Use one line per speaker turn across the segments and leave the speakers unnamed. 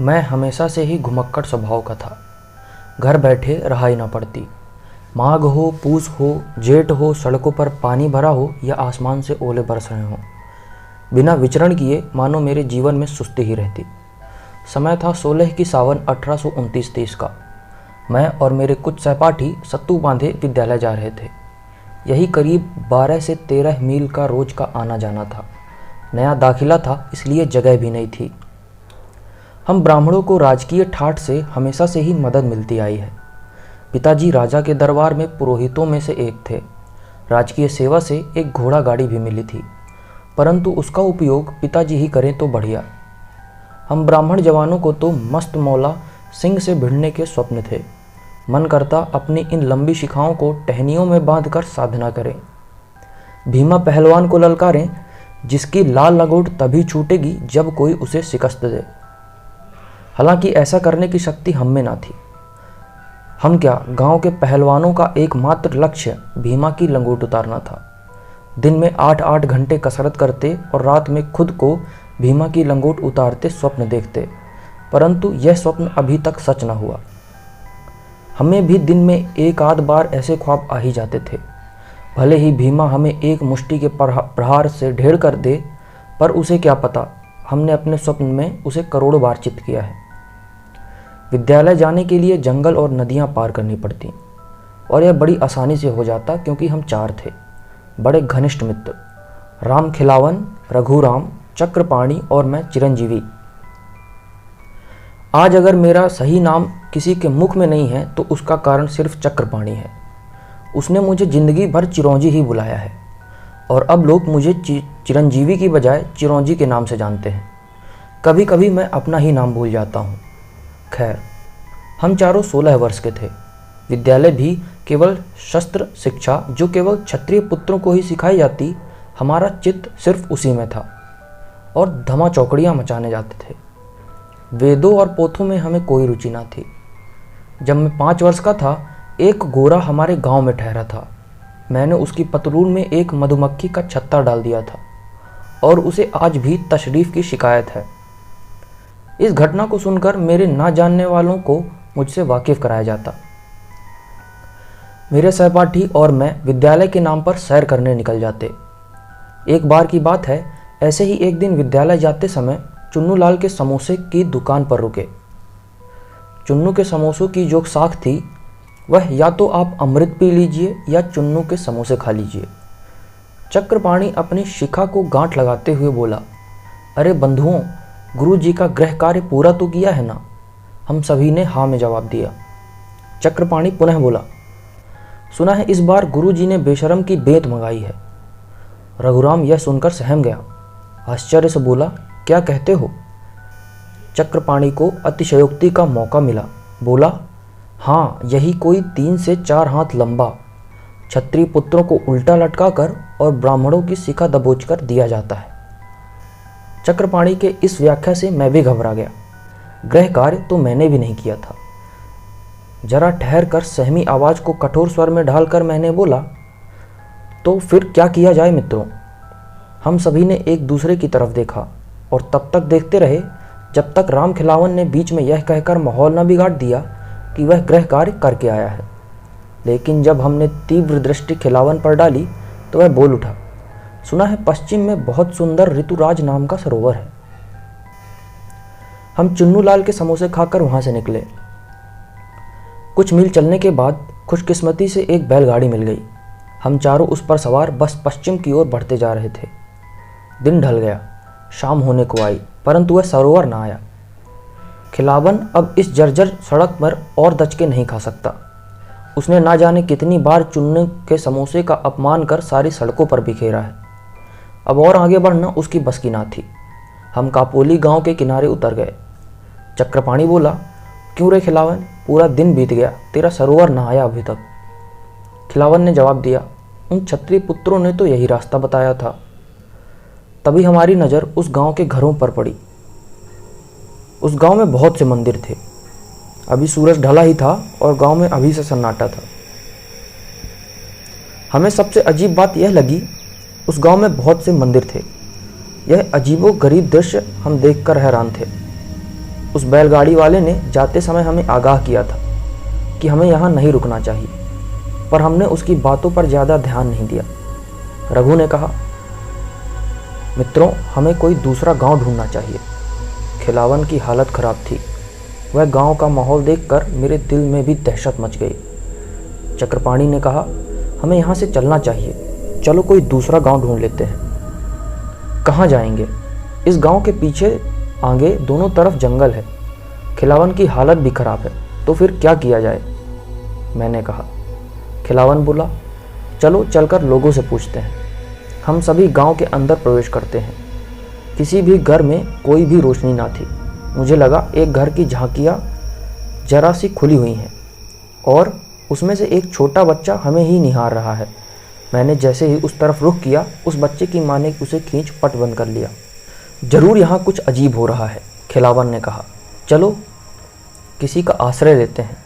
मैं हमेशा से ही घुमक्कड़ स्वभाव का था। घर बैठे रहाई ना पड़ती। माघ हो, पूस हो, जेठ हो, सड़कों पर पानी भरा हो या आसमान से ओले बरस रहे हों, बिना विचरण किए मानो मेरे जीवन में सुस्ती ही रहती। समय था 16 की सावन 1829-30 का। मैं और मेरे कुछ सहपाठी सत्तू बांधे विद्यालय जा रहे थे। यही करीब 12 से 13 मील का रोज का आना जाना था। नया दाखिला था, इसलिए जगह भी नहीं थी। हम ब्राह्मणों को राजकीय ठाट से हमेशा से ही मदद मिलती आई है। पिताजी राजा के दरबार में पुरोहितों में से एक थे। राजकीय सेवा से एक घोड़ा गाड़ी भी मिली थी, परंतु उसका उपयोग पिताजी ही करें तो बढ़िया। हम ब्राह्मण जवानों को तो मस्त मौला सिंह से भिड़ने के स्वप्न थे। मन करता अपनी इन लंबी शिखाओं को टहनियों में बांधकर साधना करें। भीमा पहलवान को ललकारें, जिसकी लाल लगोट तभी छूटेगी जब कोई उसे शिकस्त दे। हालांकि ऐसा करने की शक्ति हम में ना थी। हम क्या, गांव के पहलवानों का एकमात्र लक्ष्य भीमा की लंगोट उतारना था। दिन में 8-8 घंटे कसरत करते और रात में खुद को भीमा की लंगोट उतारते स्वप्न देखते, परंतु यह स्वप्न अभी तक सच न हुआ। हमें भी दिन में एक आध बार ऐसे ख्वाब आ ही जाते थे। भले ही भीमा हमें एक मुष्टि के प्रहार से ढेर कर दे, पर उसे क्या पता, हमने अपने स्वप्न में उसे करोड़ों बार चित किया है। विद्यालय जाने के लिए जंगल और नदियां पार करनी पड़ती, और यह बड़ी आसानी से हो जाता क्योंकि हम 4 थे, बड़े घनिष्ठ मित्र। राम खिलावन, रघुराम, चक्रपाणी और मैं चिरंजीवी। आज अगर मेरा सही नाम किसी के मुख में नहीं है तो उसका कारण सिर्फ चक्रपाणी है। उसने मुझे जिंदगी भर चिरौंजी ही बुलाया है, और अब लोग मुझे चिरंजीवी की बजाय चिरौंजी के नाम से जानते हैं। कभी कभी मैं अपना ही नाम भूल जाता हूँ। खैर, हम चारों 16 वर्ष के थे। विद्यालय भी केवल शस्त्र शिक्षा, जो केवल क्षत्रिय पुत्रों को ही सिखाई जाती, हमारा चित्त सिर्फ उसी में था, और धमा चौकड़ियाँ मचाने जाते थे। वेदों और पोथों में हमें कोई रुचि ना थी। जब मैं 5 वर्ष का था, एक गोरा हमारे गांव में ठहरा था। मैंने उसकी पतलून में एक मधुमक्खी का छत्ता डाल दिया था, और उसे आज भी तशरीफ की शिकायत है। इस घटना को सुनकर मेरे ना जानने वालों को मुझसे वाकिफ कराया जाता। मेरे सहपाठी और मैं विद्यालय के नाम पर सैर करने निकल जाते। एक बार की बात है, ऐसे ही एक दिन विद्यालय जाते समय चुन्नू लाल के समोसे की दुकान पर रुके। चुन्नू के समोसों की जो साख थी, वह या तो आप अमृत पी लीजिए या चुन्नू के समोसे खा लीजिए। चक्रपाणी अपनी शिखा को गांठ लगाते हुए बोला, अरे बंधुओं, गुरु जी का गृह कार्य पूरा तो किया है ना? हम सभी ने हाँ में जवाब दिया। चक्रपाणी पुनः बोला, सुना है इस बार गुरु जी ने बेशरम की बेंत मंगाई है। रघुराम यह सुनकर सहम गया। आश्चर्य से बोला, क्या कहते हो? चक्रपाणी को अतिशयोक्ति का मौका मिला। बोला, हाँ, यही कोई 3 से 4 हाथ लंबा, क्षत्रिय पुत्रों को उल्टा लटकाकर और ब्राह्मणों की शिखा दबोचकर दिया जाता है। चक्रपाणी के इस व्याख्या से मैं भी घबरा गया। गृह कार्य तो मैंने भी नहीं किया था। जरा ठहर कर सहमी आवाज को कठोर स्वर में ढालकर मैंने बोला, तो फिर क्या किया जाए मित्रों? हम सभी ने एक दूसरे की तरफ देखा और तब तक देखते रहे जब तक राम खिलावन ने बीच में यह कहकर माहौल न बिगाड़ दिया कि वह गृह कार्य करके आया है। लेकिन जब हमने तीव्र दृष्टि खिलावन पर डाली तो वह बोल उठा, सुना है पश्चिम में बहुत सुंदर ऋतुराज नाम का सरोवर है। हम चुन्नू लाल के समोसे खाकर वहां से निकले। कुछ मील चलने के बाद खुशकिस्मती से एक बैलगाड़ी मिल गई। हम चारों उस पर सवार बस पश्चिम की ओर बढ़ते जा रहे थे। दिन ढल गया, शाम होने को आई, परंतु वह सरोवर ना आया। खिलावन अब इस जर्जर सड़क पर और दच के नहीं खा सकता। उसने ना जाने कितनी बार चुन्नू के समोसे का अपमान कर सारी सड़कों पर बिखेरा है। अब और आगे बढ़ना उसकी बस की ना थी। हम कापोली गांव के किनारे उतर गए। चक्रपाणी बोला, क्यों रे खिलावन, पूरा दिन बीत गया, तेरा सरोवर ना आया अभी तक। खिलावन ने जवाब दिया, उन क्षत्रिय पुत्रों ने तो यही रास्ता बताया था। तभी हमारी नज़र उस गांव के घरों पर पड़ी। उस गांव में बहुत से मंदिर थे। अभी सूरज ढला ही था और गांव में अभी से सन्नाटा था। हमें सबसे अजीब बात यह लगी, उस गांव में बहुत से मंदिर थे। यह अजीबो गरीब दृश्य हम देखकर हैरान थे। उस बैलगाड़ी वाले ने जाते समय हमें आगाह किया था कि हमें यहाँ नहीं रुकना चाहिए, पर हमने उसकी बातों पर ज़्यादा ध्यान नहीं दिया। रघु ने कहा, मित्रों, हमें कोई दूसरा गांव ढूंढना चाहिए। खिलावन की हालत खराब थी। वह गांव का माहौल देखकर मेरे दिल में भी दहशत मच गई। चक्रपाणी ने कहा, हमें यहाँ से चलना चाहिए, चलो कोई दूसरा गांव ढूंढ लेते हैं। कहाँ जाएंगे? इस गांव के पीछे आगे दोनों तरफ जंगल है। खिलावन की हालत भी खराब है, तो फिर क्या किया जाए? मैंने कहा। खिलावन बोला, चलो चलकर लोगों से पूछते हैं। हम सभी गांव के अंदर प्रवेश करते हैं। किसी भी घर में कोई भी रोशनी ना थी। मुझे लगा एक घर की झांकियाँ जरा सी खुली हुई हैं और उसमें से एक छोटा बच्चा हमें ही निहार रहा है। मैंने जैसे ही उस तरफ रुख किया, उस बच्चे की माँ ने उसे खींच पट बंद कर लिया। जरूर यहाँ कुछ अजीब हो रहा है, खिलावन ने कहा। चलो किसी का आश्रय लेते हैं।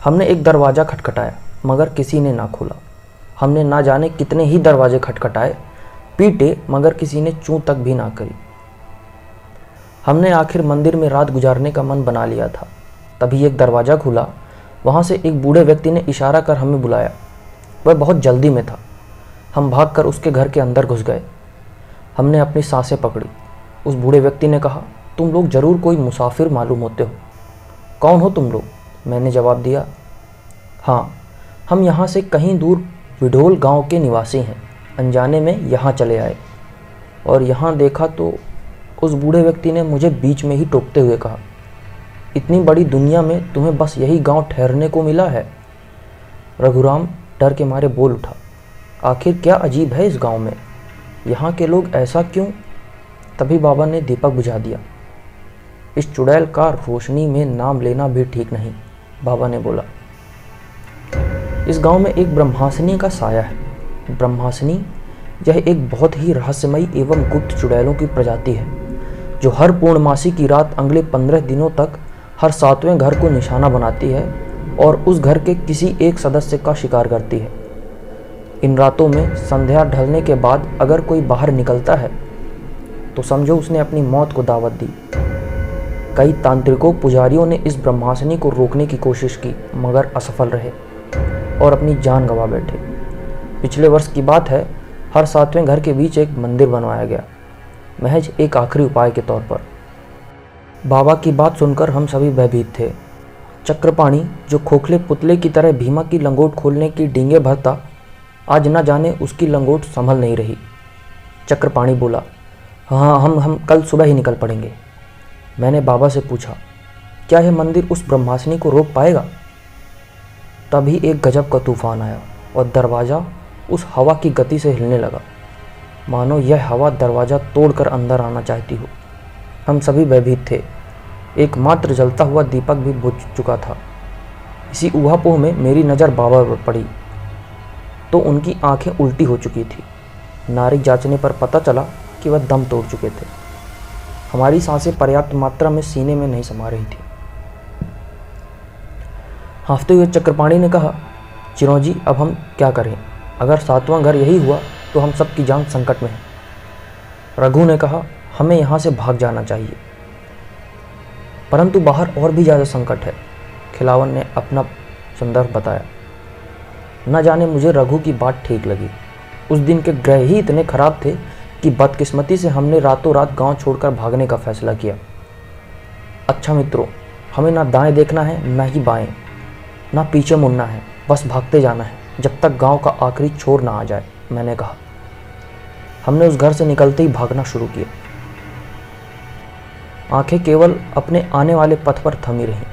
हमने एक दरवाज़ा खटखटाया, मगर किसी ने ना खोला। हमने ना जाने कितने ही दरवाजे खटखटाए, पीटे, मगर किसी ने चूं तक भी ना करी। हमने आखिर मंदिर में रात गुजारने का मन बना लिया था। तभी एक दरवाज़ा खुला। वहाँ से एक बूढ़े व्यक्ति ने इशारा कर हमें बुलाया। वह बहुत जल्दी में था। हम भागकर उसके घर के अंदर घुस गए। हमने अपनी सांसें पकड़ी। उस बूढ़े व्यक्ति ने कहा, तुम लोग जरूर कोई मुसाफिर मालूम होते हो। कौन हो तुम लोग? मैंने जवाब दिया। हाँ, हम यहाँ से कहीं दूर विढोल गांव के निवासी हैं। अनजाने में यहाँ चले आए और यहाँ देखा तो उस बूढ़े व्यक्ति ने मुझे बीच में ही टोकते हुए कहा, इतनी बड़ी दुनिया में तुम्हें बस यही गांव ठहरने को मिला है? रघुराम डर के मारे बोल उठा, आखिर क्या अजीब है इस गांव में? यहाँ के लोग ऐसा क्यों? तभी बाबा ने दीपक बुझा दिया। इस चुड़ैल का रोशनी में नाम लेना भी ठीक नहीं, बाबा ने बोला। इस गांव में एक ब्रह्मासनी का साया है। ब्रह्मासनी यह एक बहुत ही रहस्यमयी एवं गुप्त चुड़ैलों की प्रजाति है, जो हर पूर्णमासी की रात अगले 15 दिनों तक हर 7वें घर को निशाना बनाती है और उस घर के किसी एक सदस्य का शिकार करती है। इन रातों में संध्या ढलने के बाद अगर कोई बाहर निकलता है तो समझो उसने अपनी मौत को दावत दी। कई तांत्रिकों, पुजारियों ने इस ब्रह्मासनी को रोकने की कोशिश की, मगर असफल रहे और अपनी जान गंवा बैठे। पिछले वर्ष की बात है, हर 7वें घर के बीच एक मंदिर बनवाया गया, महज एक आखिरी उपाय के तौर पर। बाबा की बात सुनकर हम सभी भयभीत थे। चक्रपाणी, जो खोखले पुतले की तरह भीमा की लंगोट खोलने की डींगे भरता, आज न जाने उसकी लंगोट संभल नहीं रही। चक्रपाणी बोला, हाँ, हम कल सुबह ही निकल पड़ेंगे। मैंने बाबा से पूछा, क्या यह मंदिर उस ब्रह्मासनी को रोक पाएगा? तभी एक गजब का तूफान आया और दरवाज़ा उस हवा की गति से हिलने लगा, मानो यह हवा दरवाज़ा तोड़कर अंदर आना चाहती हो। हम सभी भयभीत थे। एकमात्र जलता हुआ दीपक भी बुझ चुका था। इसी ऊहापोह में मेरी नज़र बाबा पर पड़ी तो उनकी आंखें उल्टी हो चुकी थी। नाड़ी जांचने पर पता चला कि वह दम तोड़ चुके थे। हमारी सांसें पर्याप्त मात्रा में सीने में नहीं समा रही थी। हाँफते हुए चक्रपाणी ने कहा, चिरौंजी, अब हम क्या करें? अगर 7वां घर यही हुआ तो हम सब की जान संकट में है। रघु ने कहा, हमें यहाँ से भाग जाना चाहिए। परंतु बाहर और भी ज़्यादा संकट है, खिलावन ने अपना संदर्भ बताया। न जाने मुझे रघु की बात ठीक लगी। उस दिन के ग्रह ही इतने खराब थे कि बदकिस्मती से हमने रातों रात गांव छोड़कर भागने का फैसला किया। अच्छा मित्रों, हमें ना दाएं देखना है, ना ही बाएं, ना पीछे मुड़ना है, बस भागते जाना है जब तक गांव का आखिरी छोर ना आ जाए, मैंने कहा। हमने उस घर से निकलते ही भागना शुरू किया। आंखें केवल अपने आने वाले पथ पर थमी रहीं।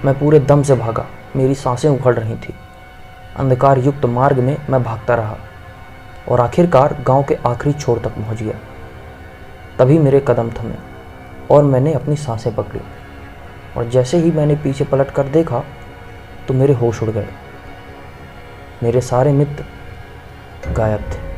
मैं पूरे दम से भागा, मेरी सांसें उखड़ रही थी। अंधकार युक्त मार्ग में मैं भागता रहा और आखिरकार गांव के आखिरी छोर तक पहुंच गया। तभी मेरे कदम थमे और मैंने अपनी सांसें पकड़ी, और जैसे ही मैंने पीछे पलट कर देखा तो मेरे होश उड़ गए। मेरे सारे मित्र गायब थे।